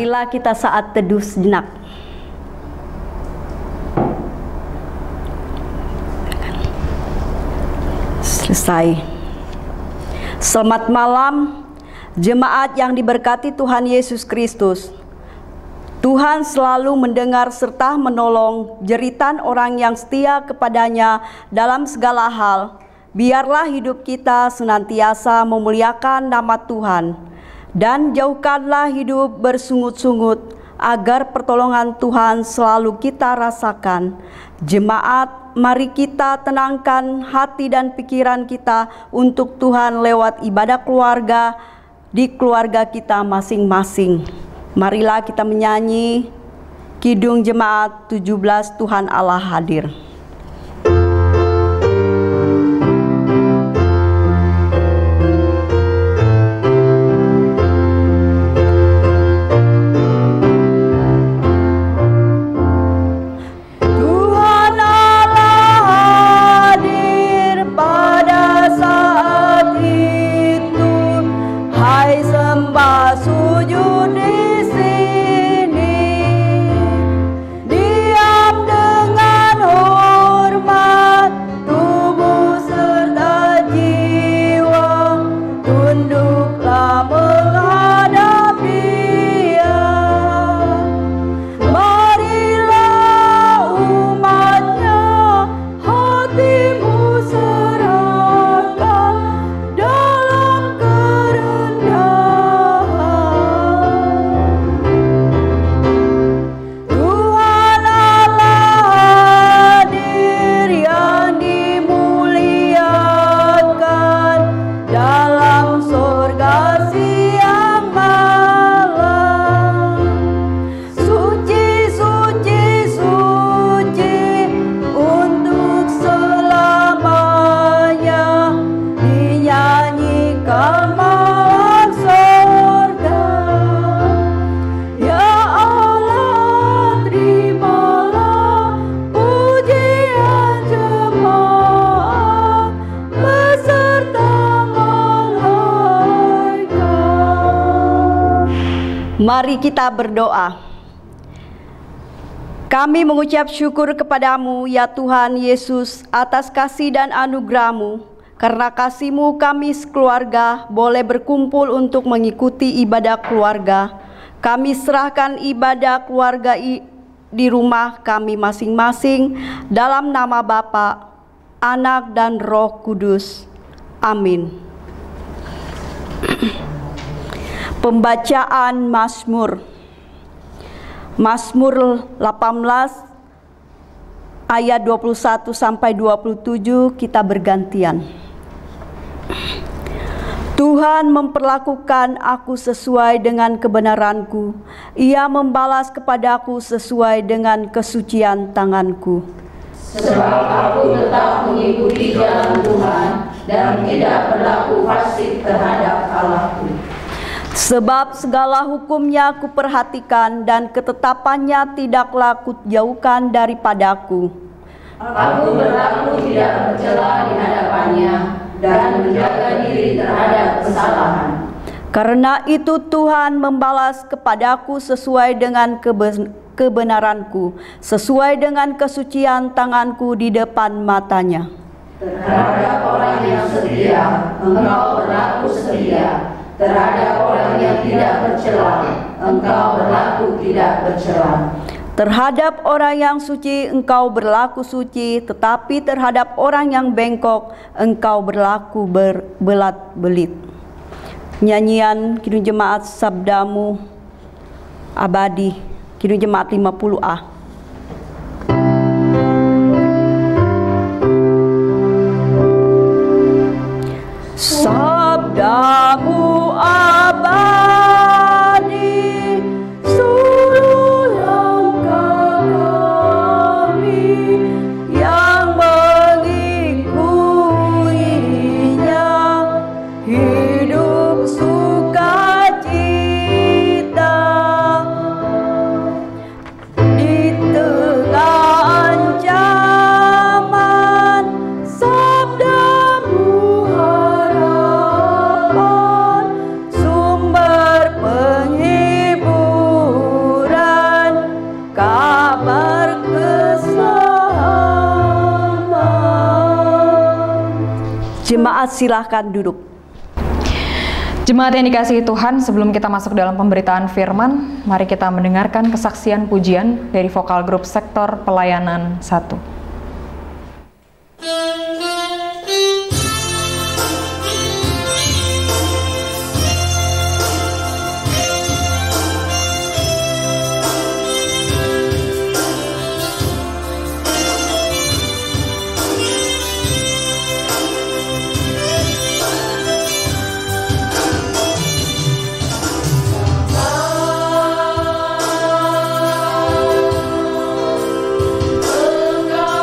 Marilah kita saat teduh sejenak. Selesai. Selamat malam, jemaat yang diberkati Tuhan Yesus Kristus. Tuhan selalu mendengar serta menolong jeritan orang yang setia kepadanya dalam segala hal. Biarlah hidup kita senantiasa memuliakan nama Tuhan, dan jauhkanlah hidup bersungut-sungut, agar pertolongan Tuhan selalu kita rasakan. Jemaat, mari kita tenangkan hati dan pikiran kita untuk Tuhan lewat ibadah keluarga di keluarga kita masing-masing. Marilah kita menyanyi Kidung Jemaat 17 Tuhan Allah Hadir. Mari kita berdoa. Kami mengucap syukur kepadamu ya Tuhan Yesus atas kasih dan anugerah-Mu. Karena kasih-Mu kami sekeluarga boleh berkumpul untuk mengikuti ibadah keluarga. Kami serahkan ibadah keluarga di rumah kami masing-masing dalam nama Bapa, Anak dan Roh Kudus. Amin. Pembacaan Mazmur. Mazmur 18 ayat 21 sampai 27 kita bergantian. Tuhan memperlakukan aku sesuai dengan kebenaranku. Ia membalas kepadaku sesuai dengan kesucian tanganku. Sebab aku tetap mengikuti jalan Tuhan dan tidak berlaku fasik terhadap Allahku. Sebab segala hukumnya kuperhatikan dan ketetapannya tidaklah kujauhkan daripadaku. Aku berlaku tidak bercela di hadapannya dan menjaga diri terhadap kesalahan. Karena itu Tuhan membalas kepadaku sesuai dengan kebenaranku, sesuai dengan kesucian tanganku di depan matanya. Terhadap orang yang setia, engkau berlaku setia. Terhadap orang yang tidak bercela, engkau berlaku tidak bercela. Terhadap orang yang suci engkau berlaku suci, tetapi terhadap orang yang bengkok engkau berlaku berbelat-belit. Nyanyian Kidung Jemaat Sabdamu Abadi, Kidung Jemaat 50A. Sabdamu abadi, seluruh langkah kami yang mengikutinya, hidup sukacita di Jemaat silahkan duduk. Jemaat yang dikasihi Tuhan, sebelum kita masuk dalam pemberitaan firman, mari kita mendengarkan kesaksian pujian dari vokal grup sektor pelayanan 1. Engkau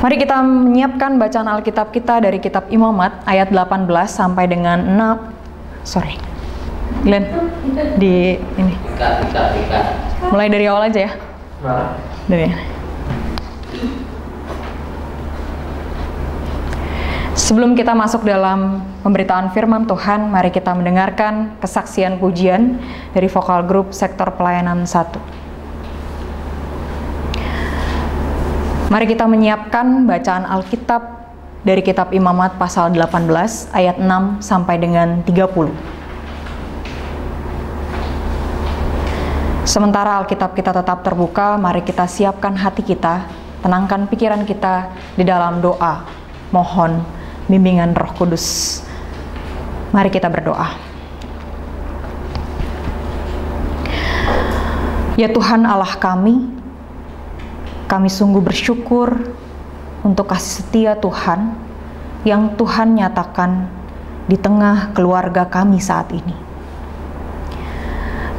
Mari kita menyiapkan bacaan Alkitab kita dari kitab Imamat ayat 18 sampai dengan 6. Glenn, di ini. Mulai dari awal aja ya. Dari. Sebelum kita masuk dalam pemberitaan firman Tuhan, mari kita mendengarkan kesaksian pujian dari vokal grup sektor pelayanan 1. Mari kita menyiapkan bacaan Alkitab dari kitab Imamat pasal 18 ayat 6 sampai dengan 30. Sementara Alkitab kita tetap terbuka, mari kita siapkan hati kita, tenangkan pikiran kita di dalam doa. Mohon bimbingan Roh Kudus. Mari kita berdoa. Ya Tuhan Allah kami sungguh bersyukur untuk kasih setia Tuhan yang Tuhan nyatakan di tengah keluarga kami saat ini.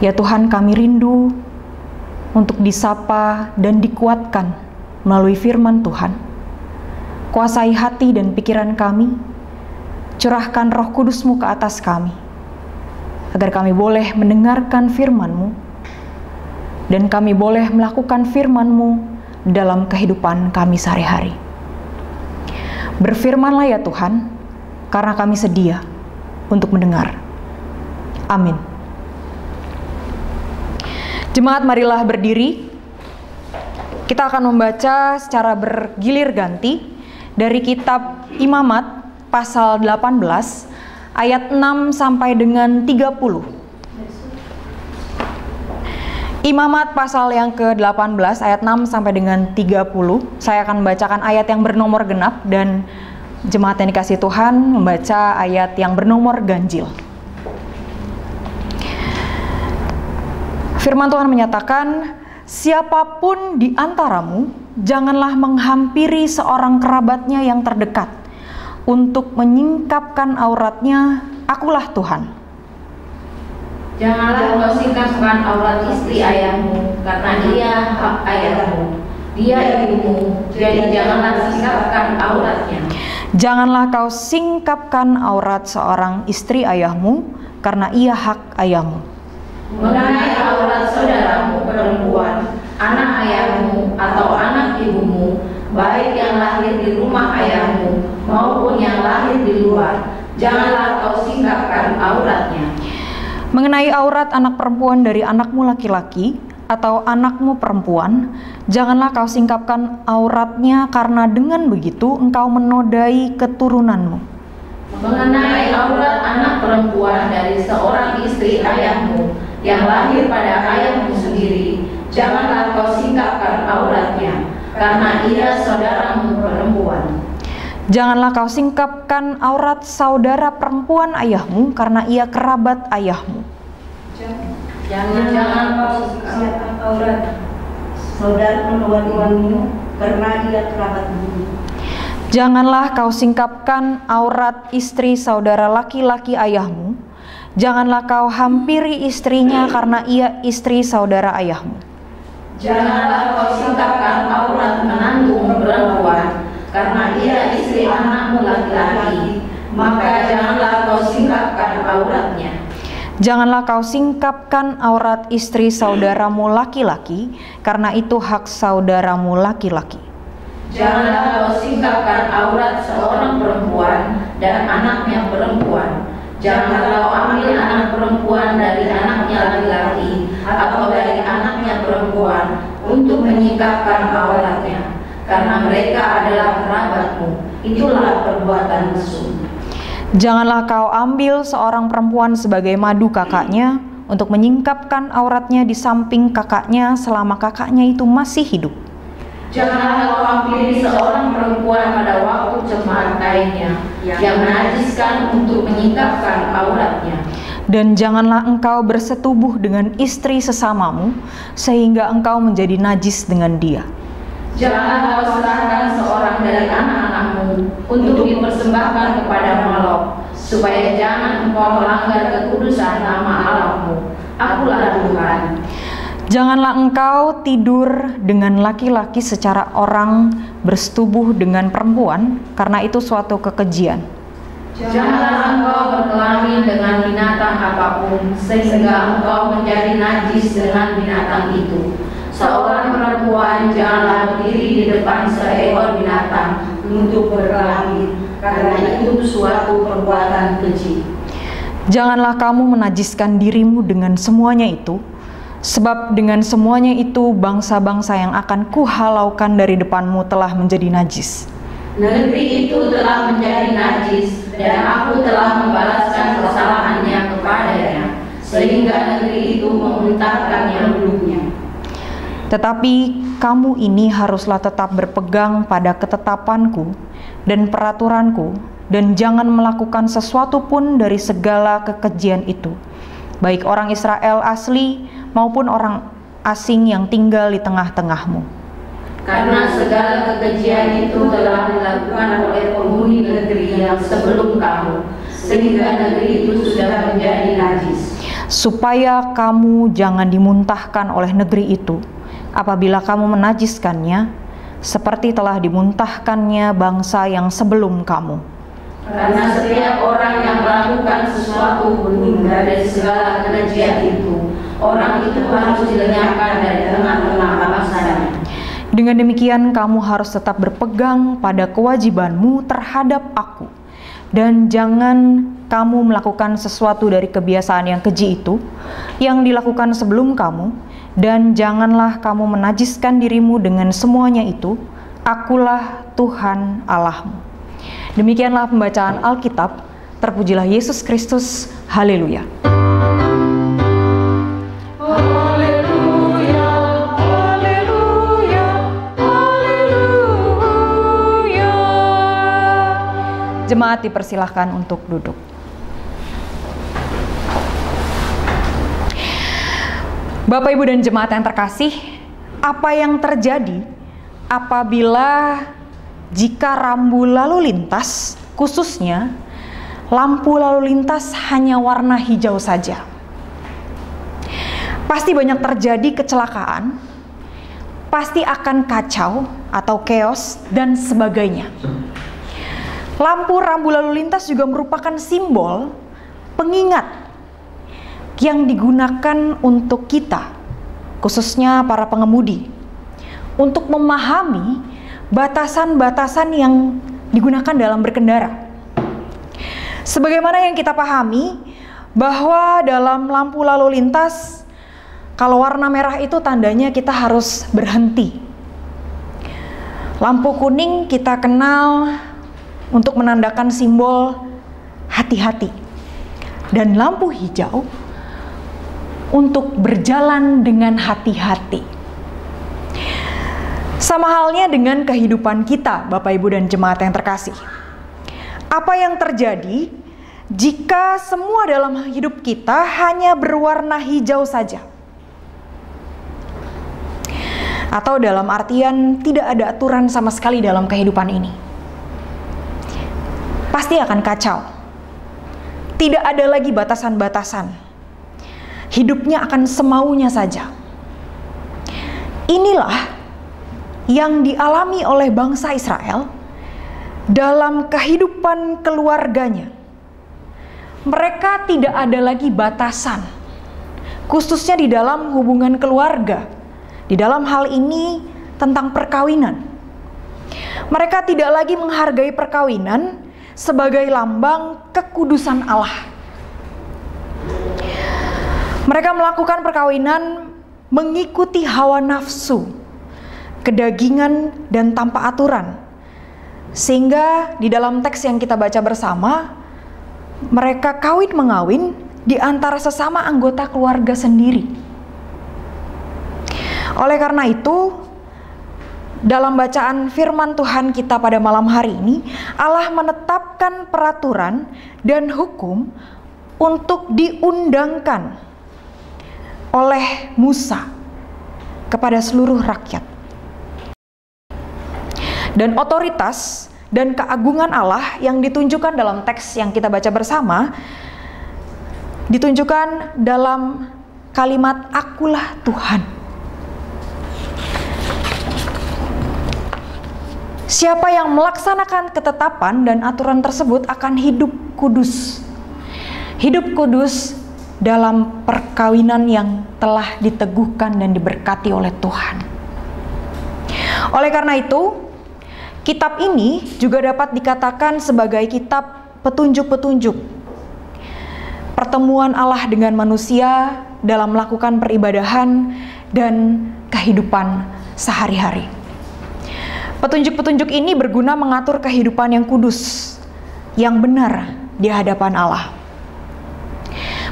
Ya Tuhan, kami rindu untuk disapa dan dikuatkan melalui firman Tuhan. Kuasai hati dan pikiran kami, curahkan Roh Kudus-Mu ke atas kami, agar kami boleh mendengarkan firman-Mu, dan kami boleh melakukan firman-Mu dalam kehidupan kami sehari-hari. Berfirmanlah ya Tuhan, karena kami sedia untuk mendengar. Amin. Jemaat, marilah berdiri. Kita akan membaca secara bergilir ganti dari kitab Imamat pasal 18 ayat 6 sampai dengan 30. Imamat pasal yang ke-18 ayat 6 sampai dengan 30. Saya akan membacakan ayat yang bernomor genap dan jemaat yang dikasihi Tuhan membaca ayat yang bernomor ganjil. Firman Tuhan menyatakan, siapapun di antaramu janganlah menghampiri seorang kerabatnya yang terdekat untuk menyingkapkan auratnya, akulah Tuhan. Janganlah kau singkapkan aurat istri ayahmu, karena dia hak ayahmu. Dia ibumu, jadi janganlah singkapkan auratnya. Janganlah kau singkapkan aurat seorang istri ayahmu, karena ia hak ayahmu. Mengenai aurat saudaramu perempuan, anak ayahmu atau anak ibumu, baik yang lahir di rumah ayahmu maupun yang lahir di luar, janganlah kau singkapkan auratnya. Mengenai aurat anak perempuan dari anakmu laki-laki atau anakmu perempuan, janganlah kau singkapkan auratnya, karena dengan begitu engkau menodai keturunanmu. Mengenai aurat anak perempuan dari seorang istri ayahmu yang lahir pada ayahmu sendiri, janganlah kau singkapkan auratnya, karena ia saudaramu perempuan. Janganlah kau singkapkan aurat saudara perempuan ayahmu, karena ia kerabat ayahmu. Jangan kau singkapkan aurat saudara perempuanmu, karena ia kerabatmu. Janganlah kau singkapkan aurat istri saudara laki-laki ayahmu. Janganlah kau hampiri istrinya, karena ia istri saudara ayahmu. Janganlah kau singkapkan aurat menantumu perempuan, karena ia istri anakmu laki-laki, maka janganlah kau singkapkan auratnya. Janganlah kau singkapkan aurat istri saudaramu laki-laki, karena itu hak saudaramu laki-laki. Janganlah kau singkapkan aurat seorang perempuan dan anaknya perempuan. Janganlah kau ambil anak perempuan dari anaknya laki-laki atau dari anaknya perempuan untuk menyingkapkan auratnya, karena mereka adalah kerabatmu. Itulah perbuatan mesum. Janganlah kau ambil seorang perempuan sebagai madu kakaknya untuk menyingkapkan auratnya di samping kakaknya selama kakaknya itu masih hidup. Janganlah kau ambil seorang perempuan pada waktu cemar kainnya yang menajiskan untuk menyingkapkan auratnya. Dan janganlah engkau bersetubuh dengan istri sesamamu sehingga engkau menjadi najis dengan dia. Janganlah kau serahkan seorang dari anak-anakmu untuk dipersembahkan kepada Molok, supaya jangan engkau melanggar kekudusan nama Allahmu. Akulah Tuhan. Janganlah engkau tidur dengan laki-laki secara orang bersetubuh dengan perempuan, karena itu suatu kekejian. Janganlah engkau berkelamin dengan binatang apapun, sehingga engkau menjadi najis dengan binatang itu. Seorang perempuan janganlah berdiri di depan seekor binatang untuk berkelamin, karena itu suatu perbuatan keji. Janganlah kamu menajiskan dirimu dengan semuanya itu, sebab dengan semuanya itu bangsa-bangsa yang akan kuhalaukan dari depanmu telah menjadi najis. Negeri itu telah menjadi najis, dan aku telah membalaskan kesalahannya kepadanya, sehingga negeri itu memuntahkan penduduknya. Tetapi kamu ini haruslah tetap berpegang pada ketetapanku dan peraturanku, dan jangan melakukan sesuatu pun dari segala kekejian itu, baik orang Israel asli maupun orang asing yang tinggal di tengah-tengahmu. Karena segala kekejian itu telah dilakukan oleh penghuni negeri yang sebelum kamu, sehingga negeri itu sudah menjadi najis. Supaya kamu jangan dimuntahkan oleh negeri itu apabila kamu menajiskannya, seperti telah dimuntahkannya bangsa yang sebelum kamu. Karena setiap orang yang melakukan sesuatu pun dari segala kekejian itu, orang itu harus dilenyapkan dari tengah-tengah bangsanya. Dengan demikian kamu harus tetap berpegang pada kewajibanmu terhadap aku, dan jangan kamu melakukan sesuatu dari kebiasaan yang keji itu yang dilakukan sebelum kamu, dan janganlah kamu menajiskan dirimu dengan semuanya itu. Akulah Tuhan Allahmu. Demikianlah pembacaan Alkitab. Terpujilah Yesus Kristus. Haleluya. Haleluya, haleluya, haleluya. Jemaat dipersilahkan untuk duduk. Bapak, Ibu, dan jemaat yang terkasih, apa yang terjadi apabila jika rambu lalu lintas, khususnya lampu lalu lintas, hanya warna hijau saja? Pasti banyak terjadi kecelakaan, pasti akan kacau atau chaos dan sebagainya. Lampu-rambu lalu lintas juga merupakan simbol pengingat yang digunakan untuk kita, khususnya para pengemudi, untuk memahami batasan-batasan yang digunakan dalam berkendara. Sebagaimana yang kita pahami bahwa dalam lampu lalu lintas, kalau warna merah itu tandanya kita harus berhenti. Lampu kuning kita kenal untuk menandakan simbol hati-hati. Dan lampu hijau untuk berjalan dengan hati-hati. Sama halnya dengan kehidupan kita, Bapak, Ibu, dan jemaat yang terkasih. Apa yang terjadi jika semua dalam hidup kita hanya berwarna hijau saja? Atau dalam artian tidak ada aturan sama sekali dalam kehidupan ini? Pasti akan kacau. Tidak ada lagi batasan-batasan. Hidupnya akan semaunya saja. Inilah yang dialami oleh bangsa Israel dalam kehidupan keluarganya. Mereka tidak ada lagi batasan, khususnya di dalam hubungan keluarga. Di dalam hal ini tentang perkawinan. Mereka tidak lagi menghargai perkawinan sebagai lambang kekudusan Allah. Mereka melakukan perkawinan mengikuti hawa nafsu, kedagingan, dan tanpa aturan. Sehingga di dalam teks yang kita baca bersama, mereka kawin-mengawin di antara sesama anggota keluarga sendiri. Oleh karena itu, dalam bacaan firman Tuhan kita pada malam hari ini, Allah menetapkan peraturan dan hukum untuk diundangkan oleh Musa kepada seluruh rakyat. Dan otoritas dan keagungan Allah yang ditunjukkan dalam teks yang kita baca bersama, ditunjukkan dalam kalimat akulah Tuhan. Siapa yang melaksanakan ketetapan dan aturan tersebut akan hidup kudus. Hidup kudus dalam perkawinan yang telah diteguhkan dan diberkati oleh Tuhan. Oleh karena itu, kitab ini juga dapat dikatakan sebagai kitab petunjuk-petunjuk. Pertemuan Allah dengan manusia dalam melakukan peribadahan dan kehidupan sehari-hari. Petunjuk-petunjuk ini berguna mengatur kehidupan yang kudus, yang benar di hadapan Allah.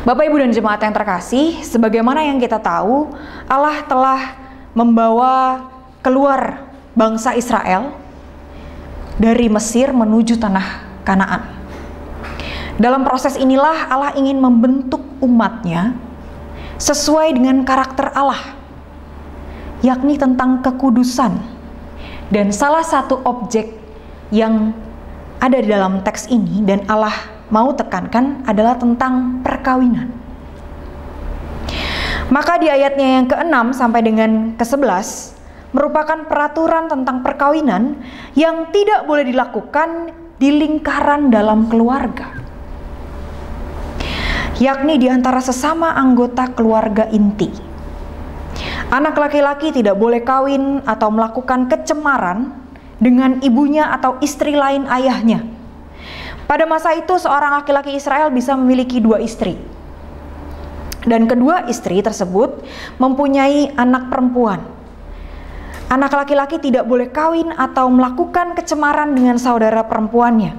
Bapak, Ibu, dan jemaat yang terkasih, sebagaimana yang kita tahu, Allah telah membawa keluar bangsa Israel dari Mesir menuju tanah Kanaan. Dalam proses inilah Allah ingin membentuk umatnya sesuai dengan karakter Allah, yakni tentang kekudusan. Dan salah satu objek yang ada di dalam teks ini dan Allah mau tekankan adalah tentang perkawinan. Maka di ayatnya yang ke-6 sampai dengan ke-11 merupakan peraturan tentang perkawinan yang tidak boleh dilakukan di lingkaran dalam keluarga, yakni di antara sesama anggota keluarga inti. Anak laki-laki tidak boleh kawin atau melakukan kecemaran dengan ibunya atau istri lain ayahnya. Pada masa itu seorang laki-laki Israel bisa memiliki 2 istri. Dan kedua istri tersebut mempunyai anak perempuan. Anak laki-laki tidak boleh kawin atau melakukan kecemaran dengan saudara perempuannya,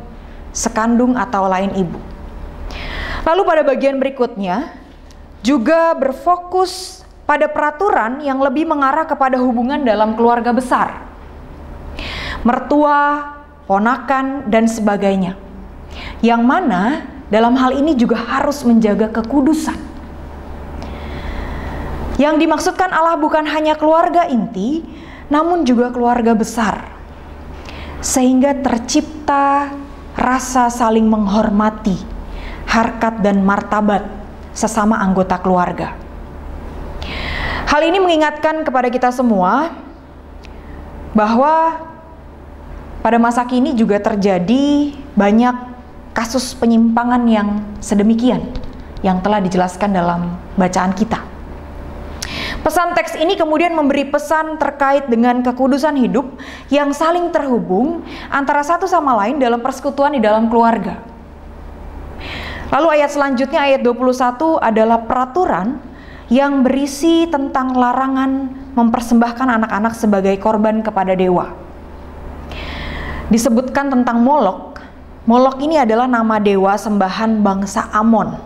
sekandung atau lain ibu. Lalu pada bagian berikutnya juga berfokus pada peraturan yang lebih mengarah kepada hubungan dalam keluarga besar, mertua, ponakan, dan sebagainya. Yang mana dalam hal ini juga harus menjaga kekudusan. Yang dimaksudkan Allah bukan hanya keluarga inti, namun juga keluarga besar. Sehingga tercipta rasa saling menghormati, harkat dan martabat sesama anggota keluarga. Hal ini mengingatkan kepada kita semua bahwa pada masa kini juga terjadi banyak kasus penyimpangan yang sedemikian yang telah dijelaskan dalam bacaan kita. Pesan teks ini kemudian memberi pesan terkait dengan kekudusan hidup yang saling terhubung antara satu sama lain dalam persekutuan di dalam keluarga. Lalu ayat selanjutnya, ayat 21 adalah peraturan yang berisi tentang larangan mempersembahkan anak-anak sebagai korban kepada dewa. Disebutkan tentang Molok. Molok ini adalah nama dewa sembahan bangsa Amon.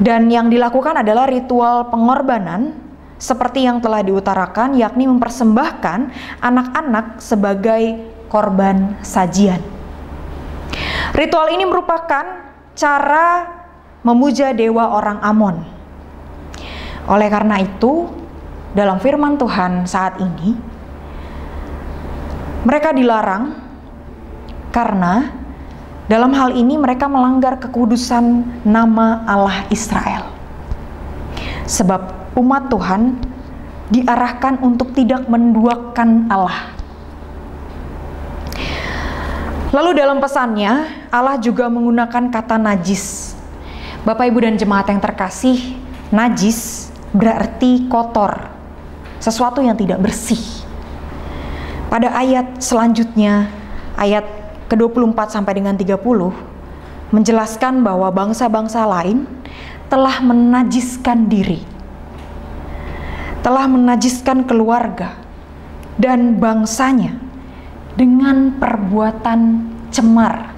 Dan yang dilakukan adalah ritual pengorbanan seperti yang telah diutarakan, yakni mempersembahkan anak-anak sebagai korban sajian. Ritual ini merupakan cara memuja dewa orang Amon. Oleh karena itu, dalam firman Tuhan saat ini, mereka dilarang karena dalam hal ini mereka melanggar kekudusan nama Allah Israel. Sebab umat Tuhan diarahkan untuk tidak menduakan Allah. Lalu dalam pesannya, Allah juga menggunakan kata najis. Bapak, Ibu, dan jemaat yang terkasih, najis berarti kotor, sesuatu yang tidak bersih. Pada ayat selanjutnya, ayat ke-24 sampai dengan 30, menjelaskan bahwa bangsa-bangsa lain telah menajiskan diri, telah menajiskan keluarga dan bangsanya dengan perbuatan cemar,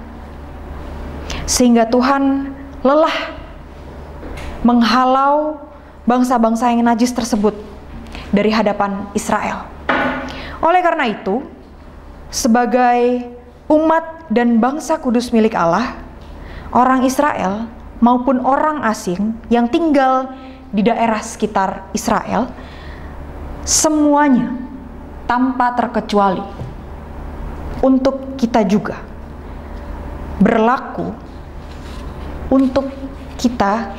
sehingga Tuhan lelah menghalau bangsa-bangsa yang najis tersebut dari hadapan Israel. Oleh karena itu, sebagai umat dan bangsa kudus milik Allah, orang Israel maupun orang asing yang tinggal di daerah sekitar Israel, semuanya tanpa terkecuali untuk kita juga berlaku untuk kita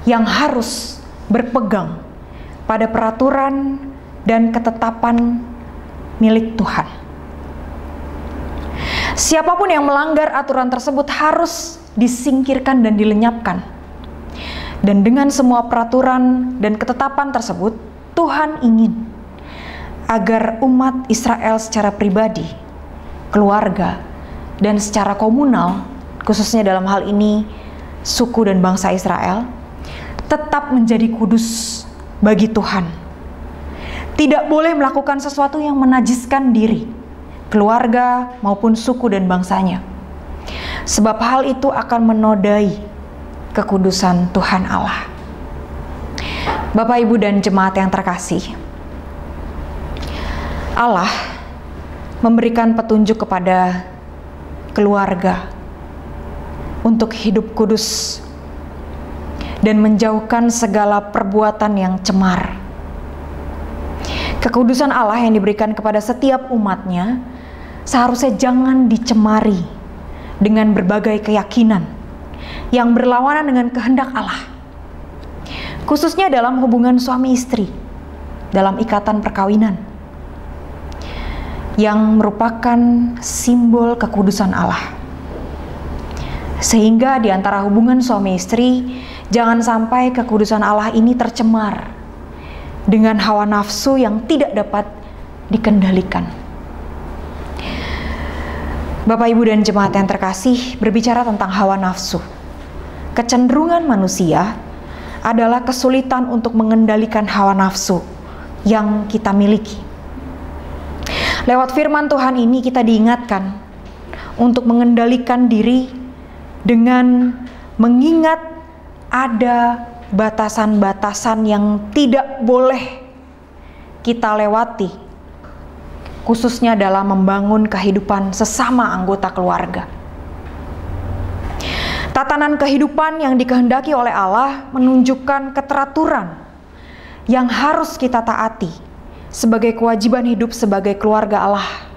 yang harus berpegang pada peraturan dan ketetapan milik Tuhan. Siapapun yang melanggar aturan tersebut harus disingkirkan dan dilenyapkan. Dan dengan semua peraturan dan ketetapan tersebut, Tuhan ingin agar umat Israel secara pribadi, keluarga, dan secara komunal, khususnya dalam hal ini suku dan bangsa Israel, tetap menjadi kudus bagi Tuhan. Tidak boleh melakukan sesuatu yang menajiskan diri, keluarga maupun suku dan bangsanya. Sebab hal itu akan menodai kekudusan Tuhan Allah. Bapak, Ibu, dan jemaat yang terkasih, Allah memberikan petunjuk kepada keluarga untuk hidup kudus dan menjauhkan segala perbuatan yang cemar. Kekudusan Allah yang diberikan kepada setiap umatnya seharusnya jangan dicemari dengan berbagai keyakinan yang berlawanan dengan kehendak Allah, khususnya dalam hubungan suami istri, dalam ikatan perkawinan, yang merupakan simbol kekudusan Allah. Sehingga di antara hubungan suami istri, jangan sampai kekudusan Allah ini tercemar dengan hawa nafsu yang tidak dapat dikendalikan. Bapak, Ibu, dan jemaat yang terkasih, berbicara tentang hawa nafsu, kecenderungan manusia adalah kesulitan untuk mengendalikan hawa nafsu yang kita miliki. Lewat firman Tuhan ini kita diingatkan untuk mengendalikan diri dengan mengingat ada batasan-batasan yang tidak boleh kita lewati, khususnya dalam membangun kehidupan sesama anggota keluarga. Tatanan kehidupan yang dikehendaki oleh Allah menunjukkan keteraturan yang harus kita taati sebagai kewajiban hidup sebagai keluarga Allah,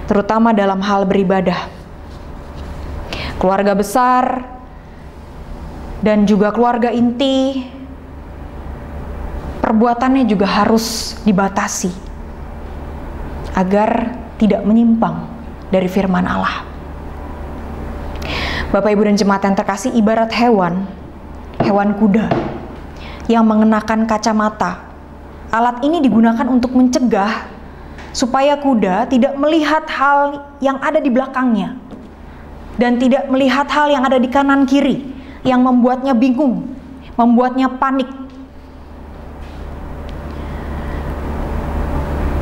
terutama dalam hal beribadah. Keluarga besar dan juga keluarga inti, perbuatannya juga harus dibatasi agar tidak menyimpang dari firman Allah. Bapak, Ibu, dan jemaat yang terkasih, ibarat hewan kuda yang mengenakan kacamata. Alat ini digunakan untuk mencegah supaya kuda tidak melihat hal yang ada di belakangnya dan tidak melihat hal yang ada di kanan kiri yang membuatnya bingung, membuatnya panik,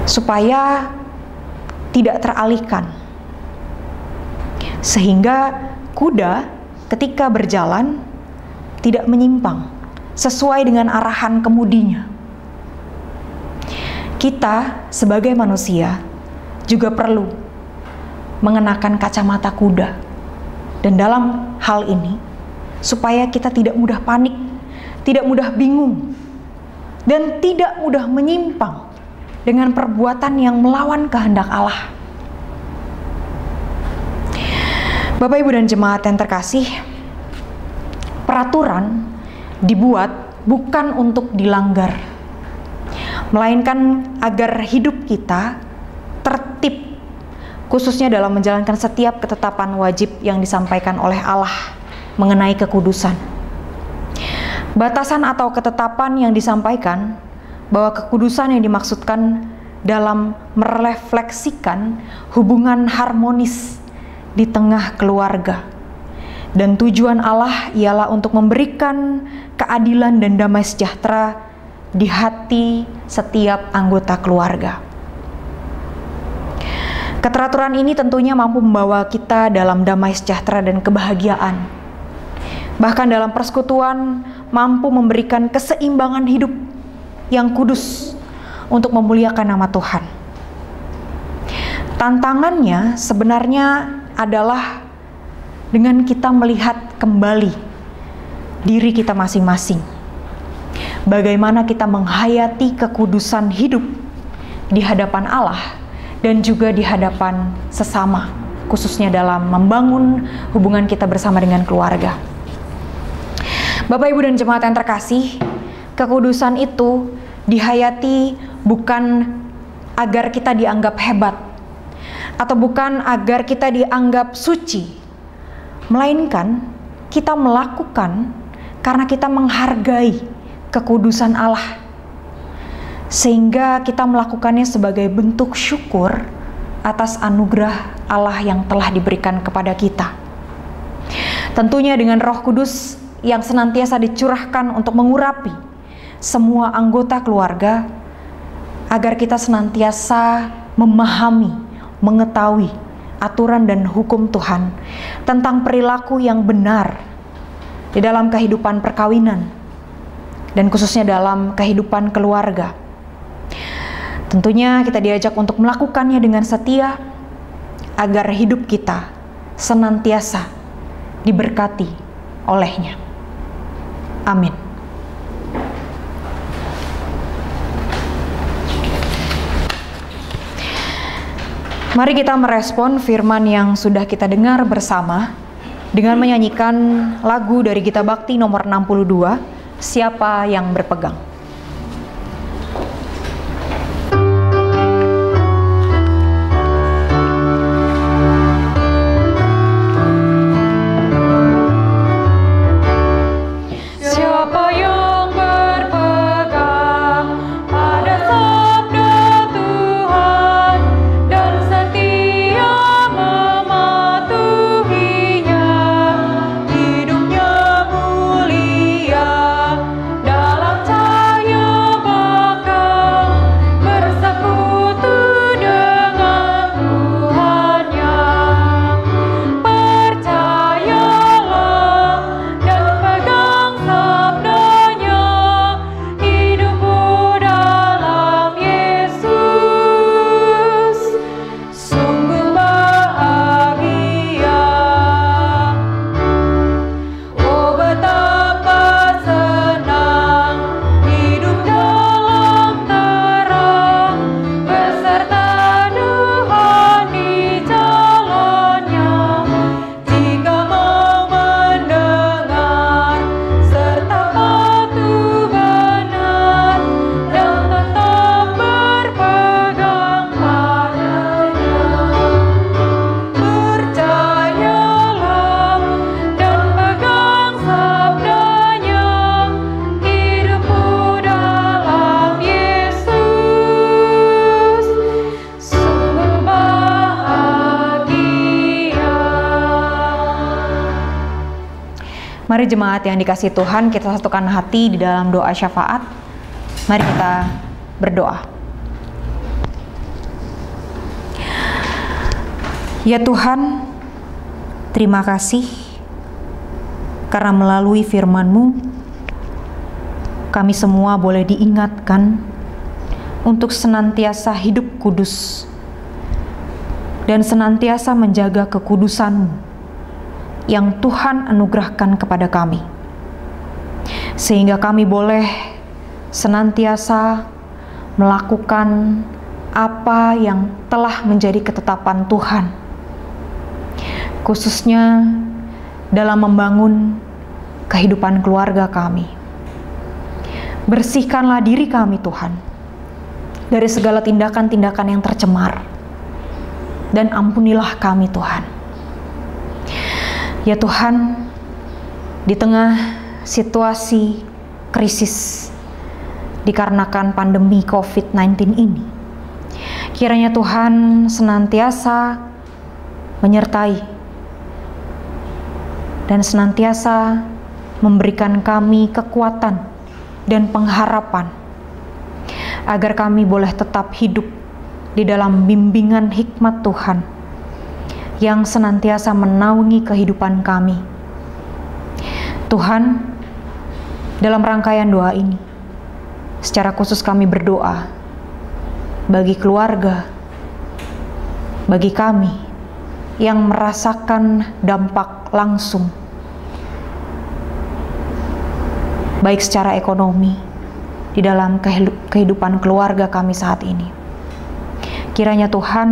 supaya tidak teralihkan, sehingga kuda ketika berjalan tidak menyimpang sesuai dengan arahan kemudinya. Kita sebagai manusia juga perlu mengenakan kacamata kuda, dan dalam hal ini supaya kita tidak mudah panik, tidak mudah bingung, dan tidak mudah menyimpang dengan perbuatan yang melawan kehendak Allah. Bapak, Ibu, dan jemaat yang terkasih, peraturan dibuat bukan untuk dilanggar, melainkan agar hidup kita tertib, khususnya dalam menjalankan setiap ketetapan wajib yang disampaikan oleh Allah mengenai kekudusan. Batasan atau ketetapan yang disampaikan bahwa kekudusan yang dimaksudkan dalam merefleksikan hubungan harmonis di tengah keluarga. Dan tujuan Allah ialah untuk memberikan keadilan dan damai sejahtera di hati setiap anggota keluarga. Keteraturan ini tentunya mampu membawa kita dalam damai sejahtera dan kebahagiaan. Bahkan dalam persekutuan mampu memberikan keseimbangan hidup yang kudus untuk memuliakan nama Tuhan. Tantangannya sebenarnya adalah dengan kita melihat kembali diri kita masing-masing. Bagaimana kita menghayati kekudusan hidup di hadapan Allah dan juga di hadapan sesama, khususnya dalam membangun hubungan kita bersama dengan keluarga. Bapak, Ibu, dan jemaat yang terkasih, kekudusan itu dihayati bukan agar kita dianggap hebat, atau bukan agar kita dianggap suci, melainkan kita melakukan karena kita menghargai kekudusan Allah, sehingga kita melakukannya sebagai bentuk syukur atas anugerah Allah yang telah diberikan kepada kita. Tentunya dengan Roh Kudus yang senantiasa dicurahkan untuk mengurapi semua anggota keluarga, agar kita senantiasa memahami, mengetahui aturan dan hukum Tuhan tentang perilaku yang benar di dalam kehidupan perkawinan dan khususnya dalam kehidupan keluarga. Tentunya kita diajak untuk melakukannya dengan setia agar hidup kita senantiasa diberkati olehnya. Amin. Mari kita merespon firman yang sudah kita dengar bersama dengan menyanyikan lagu dari Gita Bakti nomor 62, Siapa yang Berpegang. Mari jemaat yang dikasihi Tuhan, kita satukan hati di dalam doa syafaat. Mari kita berdoa. Ya Tuhan, terima kasih karena melalui firman-Mu kami semua boleh diingatkan untuk senantiasa hidup kudus dan senantiasa menjaga kekudusan-Mu yang Tuhan anugerahkan kepada kami, sehingga kami boleh senantiasa melakukan apa yang telah menjadi ketetapan Tuhan, khususnya dalam membangun kehidupan keluarga kami. Bersihkanlah diri kami Tuhan dari segala tindakan-tindakan yang tercemar, dan ampunilah kami Tuhan. Ya Tuhan, di tengah situasi krisis dikarenakan pandemi COVID-19 ini, kiranya Tuhan senantiasa menyertai dan senantiasa memberikan kami kekuatan dan pengharapan agar kami boleh tetap hidup di dalam bimbingan hikmat Tuhan yang senantiasa menaungi kehidupan kami. Tuhan, dalam rangkaian doa ini, secara khusus kami berdoa bagi keluarga, bagi kami yang merasakan dampak langsung, baik secara ekonomi di dalam kehidupan keluarga kami saat ini. Kiranya Tuhan,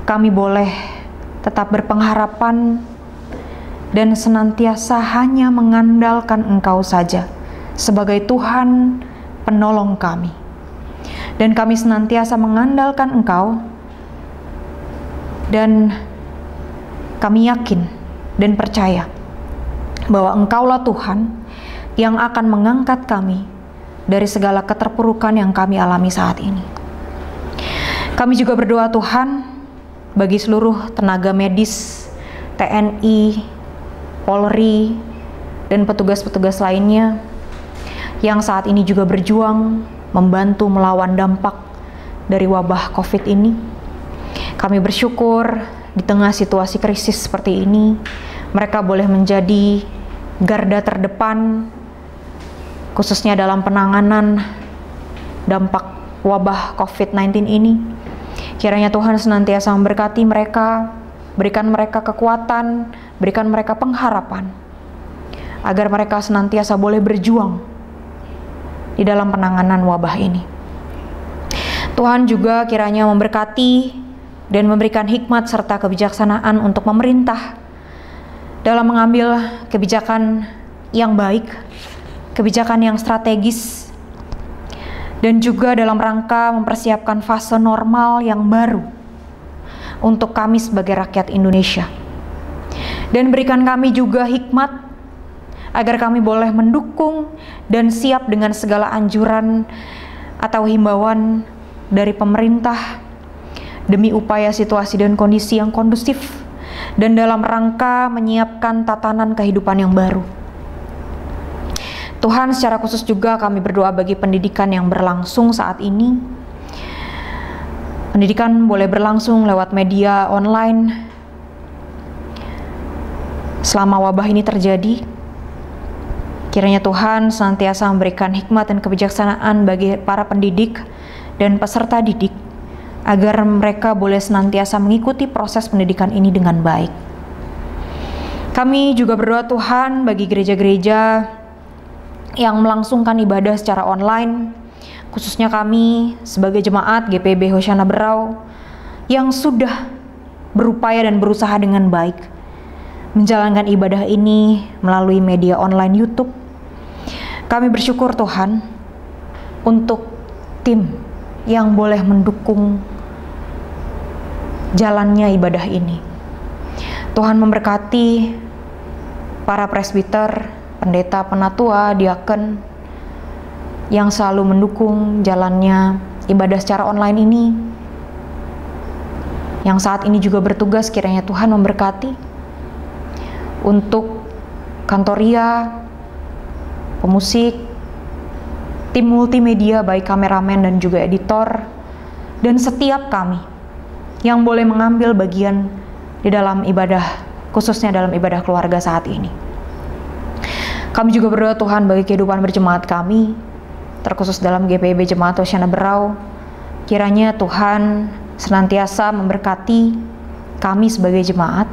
kami boleh tetap berpengharapan dan senantiasa hanya mengandalkan Engkau saja sebagai Tuhan penolong kami. Dan kami senantiasa mengandalkan Engkau Dan kami yakin dan percaya bahwa Engkaulah Tuhan yang akan mengangkat kami dari segala keterpurukan yang kami alami saat ini. Kami juga berdoa Tuhan bagi seluruh tenaga medis, TNI, Polri, dan petugas-petugas lainnya yang saat ini juga berjuang membantu melawan dampak dari wabah COVID ini. Kami bersyukur di tengah situasi krisis seperti ini, mereka boleh menjadi garda terdepan, khususnya dalam penanganan dampak wabah COVID-19 ini. Kiranya Tuhan senantiasa memberkati mereka, berikan mereka kekuatan, berikan mereka pengharapan, agar mereka senantiasa boleh berjuang di dalam penanganan wabah ini. Tuhan juga kiranya memberkati dan memberikan hikmat serta kebijaksanaan untuk pemerintah dalam mengambil kebijakan yang baik, kebijakan yang strategis, dan juga dalam rangka mempersiapkan fase normal yang baru untuk kami sebagai rakyat Indonesia. Dan berikan kami juga hikmat agar kami boleh mendukung dan siap dengan segala anjuran atau himbauan dari pemerintah demi upaya situasi dan kondisi yang kondusif dan dalam rangka menyiapkan tatanan kehidupan yang baru. Tuhan, secara khusus juga kami berdoa bagi pendidikan yang berlangsung saat ini. Pendidikan boleh berlangsung lewat media online selama wabah ini terjadi. Kiranya Tuhan senantiasa memberikan hikmat dan kebijaksanaan bagi para pendidik dan peserta didik, agar mereka boleh senantiasa mengikuti proses pendidikan ini dengan baik. Kami juga berdoa Tuhan bagi gereja-gereja yang melangsungkan ibadah secara online, khususnya kami sebagai jemaat GPIB Hosiana Berau yang sudah berupaya dan berusaha dengan baik menjalankan ibadah ini melalui media online YouTube. Kami bersyukur Tuhan untuk tim yang boleh mendukung jalannya ibadah ini. Tuhan memberkati para presbiter, pendeta, penatua, diaken yang selalu mendukung jalannya ibadah secara online ini, yang saat ini juga bertugas. Kiranya Tuhan memberkati untuk kantoria, pemusik, tim multimedia, baik kameramen dan juga editor, dan setiap kami yang boleh mengambil bagian di dalam ibadah, khususnya dalam ibadah keluarga saat ini. Kami juga berdoa Tuhan bagi kehidupan berjemaat kami, terkhusus dalam GPIB Jemaat Hosiana Berau. Kiranya Tuhan senantiasa memberkati kami sebagai jemaat,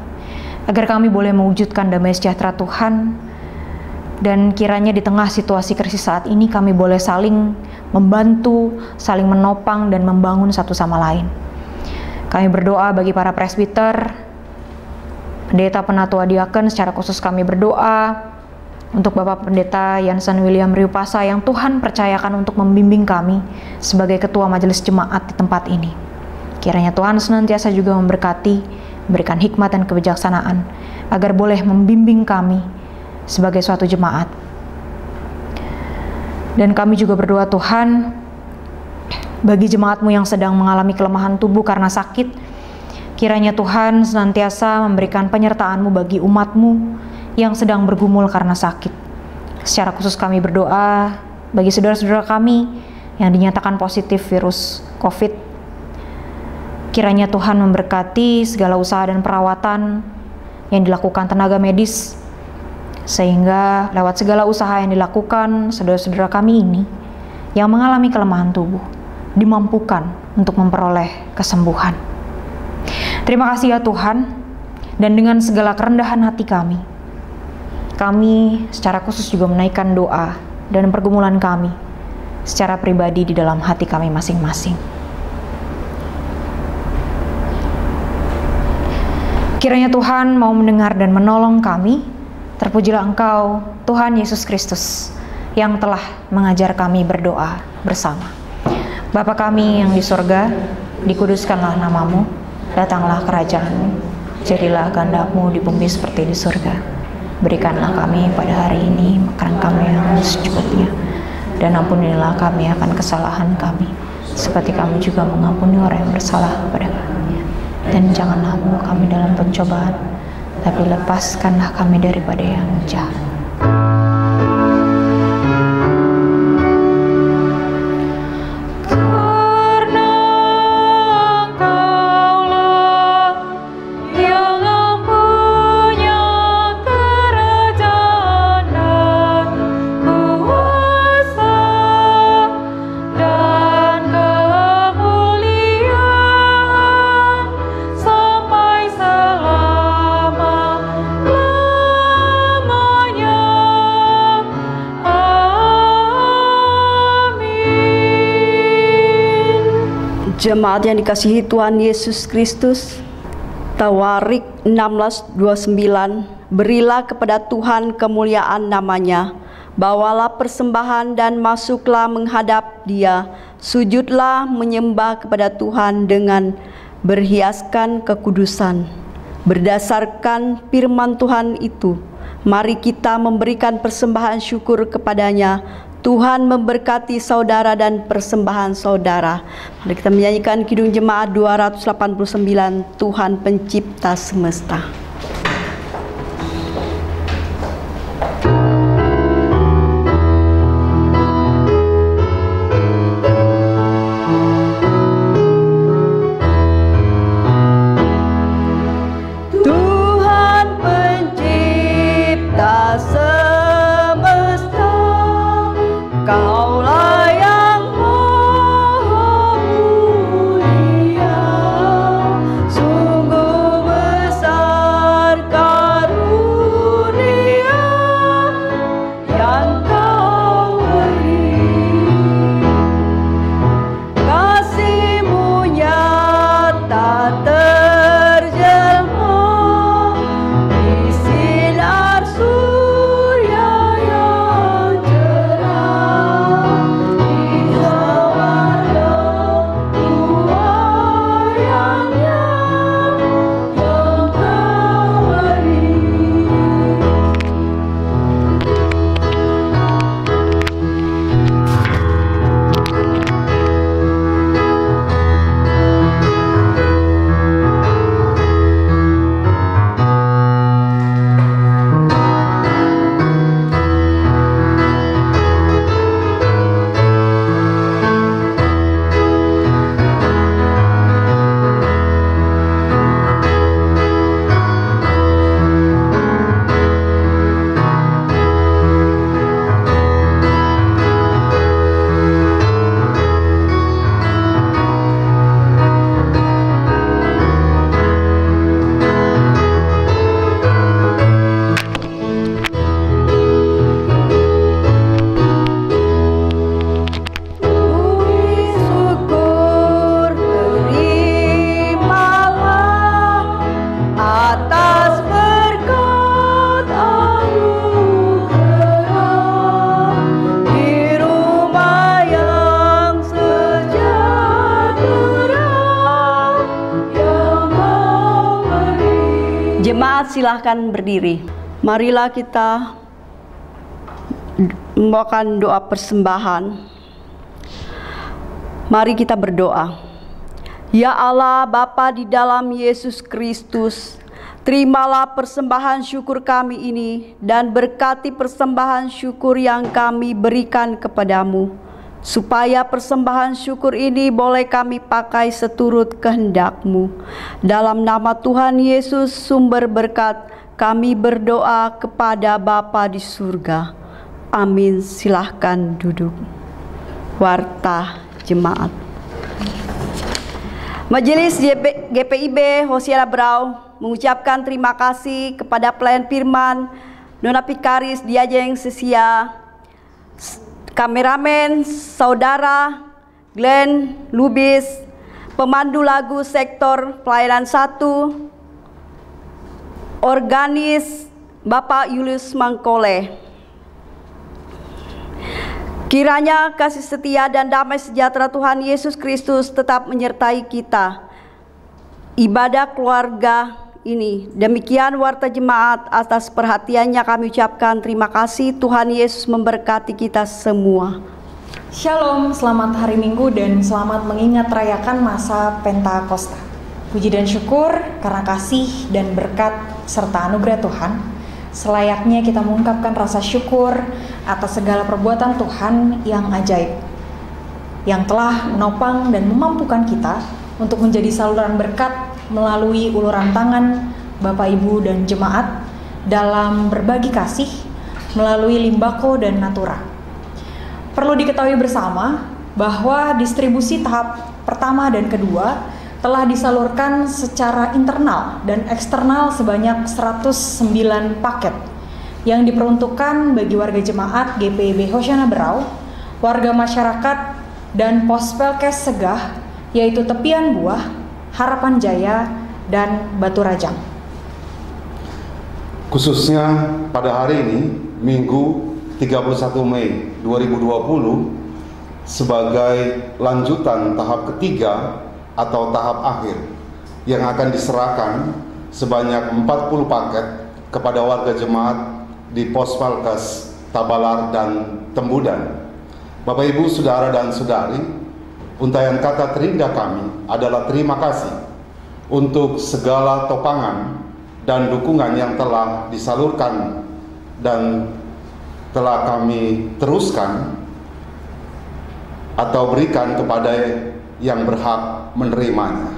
agar kami boleh mewujudkan damai sejahtera Tuhan. Dan kiranya di tengah situasi krisis saat ini kami boleh saling membantu, saling menopang dan membangun satu sama lain. Kami berdoa bagi para presbiter, pendeta, penatua, diaken. Secara khusus kami berdoa untuk Bapak Pendeta Yansen William Riupasa yang Tuhan percayakan untuk membimbing kami sebagai ketua majelis jemaat di tempat ini. Kiranya Tuhan senantiasa juga memberkati, memberikan hikmat dan kebijaksanaan agar boleh membimbing kami sebagai suatu jemaat. Dan kami juga berdoa Tuhan bagi jemaat-Mu yang sedang mengalami kelemahan tubuh karena sakit. Kiranya Tuhan senantiasa memberikan penyertaan-Mu bagi umat-Mu yang sedang bergumul karena sakit. Secara khusus kami berdoa bagi saudara-saudara kami yang dinyatakan positif virus COVID. Kiranya Tuhan memberkati segala usaha dan perawatan yang dilakukan tenaga medis, sehingga lewat segala usaha yang dilakukan saudara-saudara kami ini yang mengalami kelemahan tubuh dimampukan untuk memperoleh kesembuhan. Terima kasih ya Tuhan, dan dengan segala kerendahan hati kami secara khusus juga menaikkan doa dan pergumulan kami secara pribadi di dalam hati kami masing-masing. Kiranya Tuhan mau mendengar dan menolong kami. Terpujilah Engkau, Tuhan Yesus Kristus, yang telah mengajar kami berdoa bersama. Bapa kami yang di sorga, dikuduskanlah namamu, Datanglah kerajaan-Mu, jadilah kehendak-Mu di bumi seperti di surga. Berikanlah kami pada hari ini makanan kami yang secukupnya, dan ampunilah kami akan kesalahan kami, seperti kami juga mengampuni orang yang bersalah kepada kami. Dan janganlah membawa kami dalam pencobaan, tapi lepaskanlah kami daripada yang jahat. Jemaat yang dikasihi Tuhan Yesus Kristus, Tawarik 16:29, berilah kepada Tuhan kemuliaan namanya, bawalah persembahan dan masuklah menghadap Dia, sujudlah menyembah kepada Tuhan dengan berhiaskan kekudusan. Berdasarkan firman Tuhan itu, mari kita memberikan persembahan syukur kepadanya. Tuhan memberkati saudara dan persembahan saudara. Mari kita menyanyikan Kidung Jemaat 289, Tuhan Pencipta Semesta. Tuhan Pencipta Semesta, Kaulah yang maha mulia, sungguh besar karunia yang Kau beri. Kasih-Mu nyata terjelma di sinar surya yang cerah. Jemaat silahkan berdiri. Marilah kita membawakan doa persembahan. Mari kita berdoa. Ya Allah Bapa di dalam Yesus Kristus, terimalah persembahan syukur kami ini dan berkati persembahan syukur yang kami berikan kepadamu, supaya persembahan syukur ini boleh kami pakai seturut kehendak-Mu. Dalam nama Tuhan Yesus sumber berkat, kami berdoa kepada Bapa di surga. Amin. Silahkan duduk. Warta Jemaat. Majelis GPIB Hosiana Brau mengucapkan terima kasih kepada pelayan firman Nona Pikaris Diajeng Sesia, kameramen Saudara Glenn Lubis, pemandu lagu sektor pelayanan 1, organis Bapak Julius Mangkole. Kiranya kasih setia dan damai sejahtera Tuhan Yesus Kristus tetap menyertai kita. ibadah keluarga ini. Demikian warta jemaat, atas perhatiannya kami ucapkan terima kasih. Tuhan Yesus memberkati kita semua. Shalom, selamat hari Minggu dan selamat mengingat rayakan masa Pentakosta. Puji dan syukur karena kasih dan berkat serta anugerah Tuhan. Selayaknya kita mengungkapkan rasa syukur atas segala perbuatan Tuhan yang ajaib, yang telah menopang dan memampukan kita untuk menjadi saluran berkat melalui uluran tangan Bapak Ibu dan jemaat dalam berbagi kasih melalui Limbako dan Natura. Perlu diketahui bersama bahwa distribusi tahap pertama dan kedua telah disalurkan secara internal dan eksternal sebanyak 109 paket yang diperuntukkan bagi warga jemaat GPIB Hosiana Berau, warga masyarakat dan Pospelkes Segah, yaitu Tepian Buah, Harapan Jaya, dan Batu Rajang. Khususnya pada hari ini, Minggu 31 Mei 2020, sebagai lanjutan tahap ketiga atau tahap akhir yang akan diserahkan sebanyak 40 paket kepada warga jemaat di Pospelkes Tabalar dan Tembudan. Bapak Ibu, Saudara dan Saudari, untayan kata terindah kami adalah terima kasih untuk segala topangan dan dukungan yang telah disalurkan dan telah kami teruskan atau berikan kepada yang berhak menerimanya.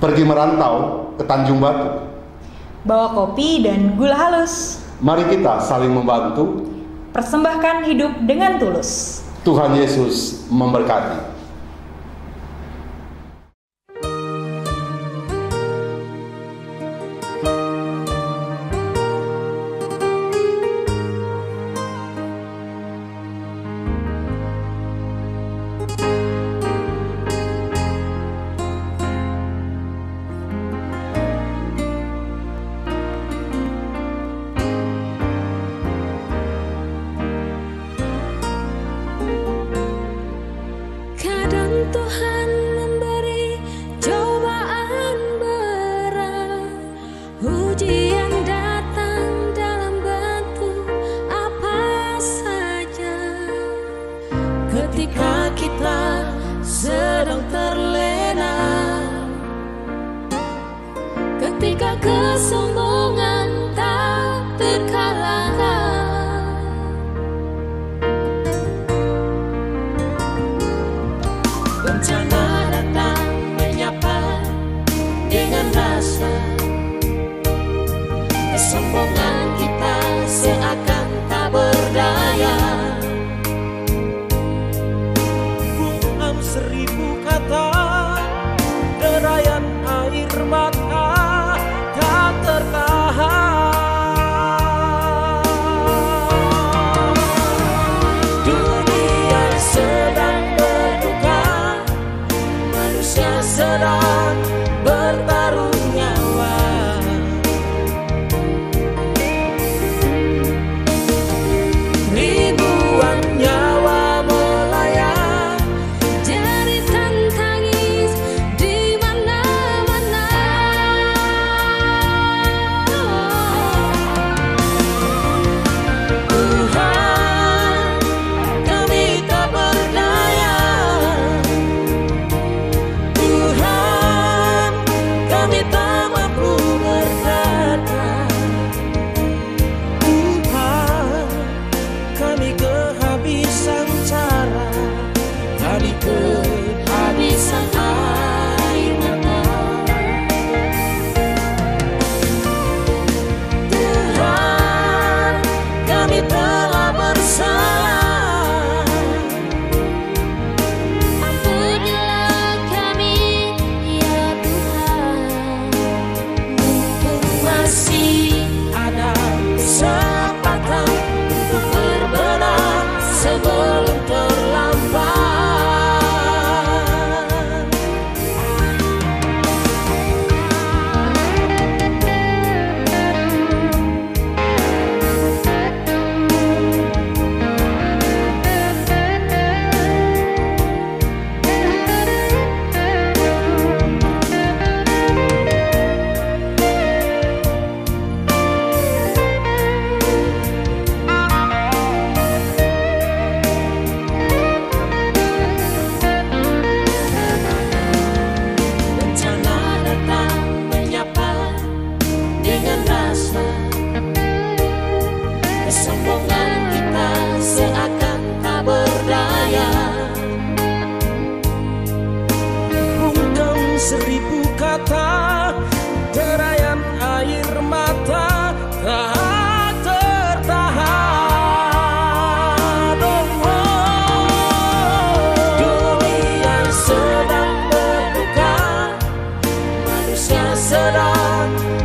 Pergi merantau ke Tanjung Batu, bawa kopi dan gula halus. Mari kita saling membantu. Persembahkan hidup dengan tulus. Tuhan Yesus memberkati.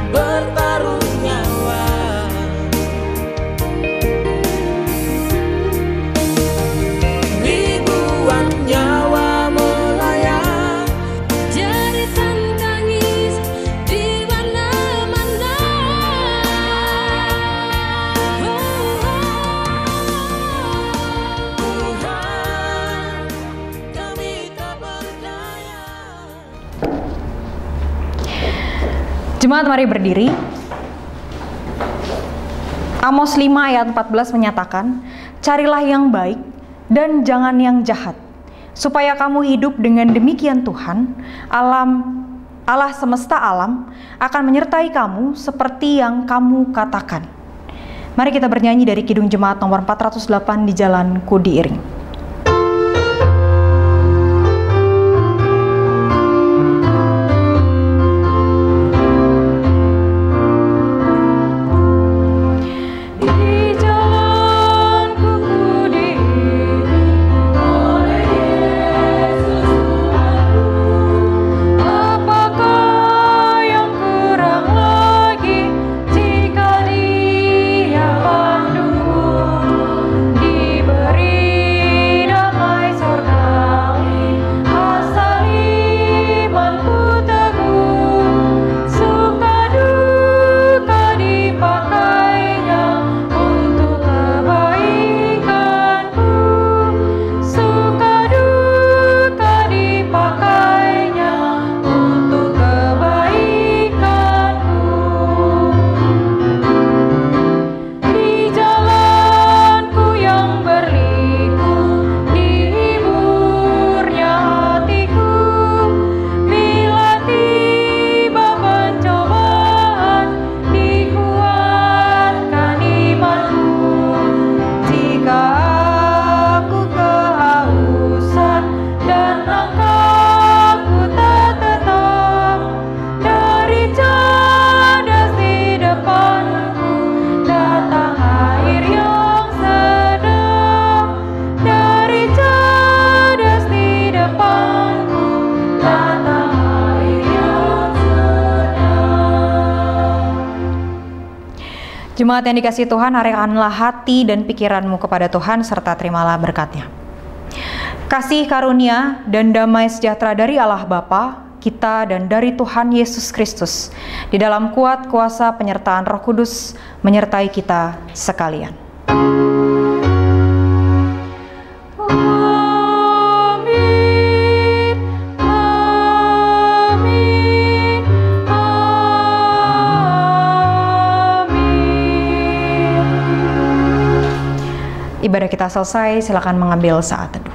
bertaruh nyawa. Ribuan nyawa melayang, jeritan tangis di mana-mana. Tuhan, kami tak berdaya. Jemaat, mari berdiri. Amos 5 ayat 14 menyatakan, carilah yang baik dan jangan yang jahat, supaya kamu hidup. Dengan demikian Tuhan, Allah semesta alam akan menyertai kamu seperti yang kamu katakan. Mari kita bernyanyi dari Kidung Jemaat nomor 408 di Jalanku Diiring. Jemaat yang dikasihi Tuhan, arahkanlah hati dan pikiranmu kepada Tuhan serta terimalah berkat-Nya. Kasih karunia dan damai sejahtera dari Allah Bapa kita dan dari Tuhan Yesus Kristus di dalam kuat kuasa penyertaan Roh Kudus menyertai kita sekalian. Ibadah kita selesai, silakan mengambil saat teduh.